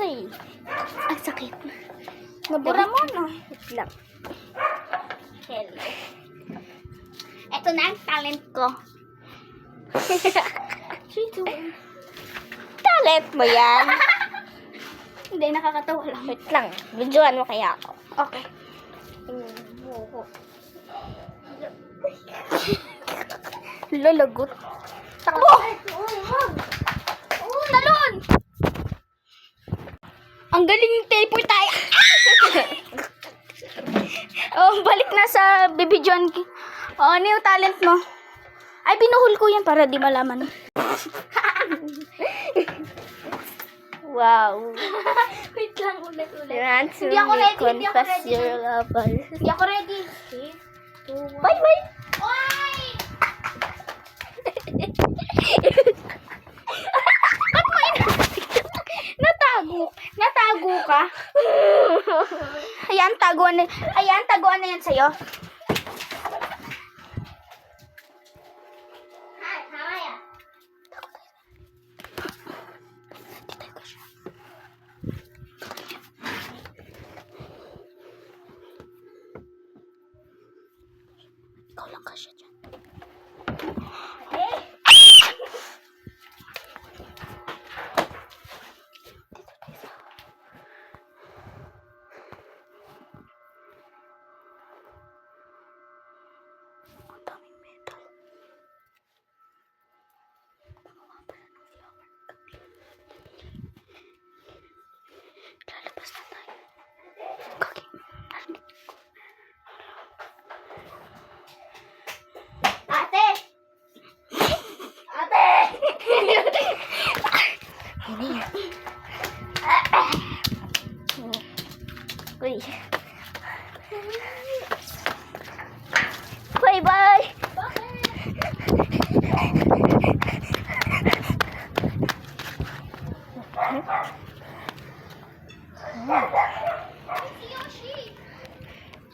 Ay! Ang sakit. Nabura mo, no? Wait lang. Hello. Ito na ang talent ko. 3, 2, 1. Talent mo yan. Hindi, nakakatawa lang. Wait lang. Videoan mo kaya ako. Okay. Lalagot. Takbo! Talon! Ang galing yung teleport tayo. Oh, balik na sa bibidyoan. Oh, ano yung talent mo? Ay, binuhol ko yan para di malaman. Wow. Wait lang, ulit. Hindi Hindi ako ready, hindi ako confess ready. your lover. Hindi ako ready. Bye, bye. Oy! Natago ka? Ayan, taguan na yan sa'yo. Ikaw lang kasya dyan. Ang daming metal. Gumawa pala ng flower. Lalabas na tayo. Kaki. Narinig ko. Ate! Ate! Ano yan? Uy. Bye, bye.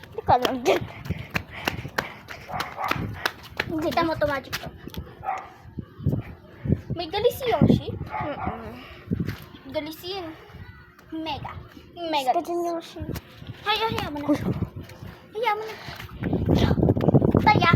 Hindi ka lang dyan. Kita mo to magic to. May gali si Yoshi. Gali si yun. Mega. Mega. Gusto dyan yung shit. Hayaan mo na. Hayaan mo na. Taya.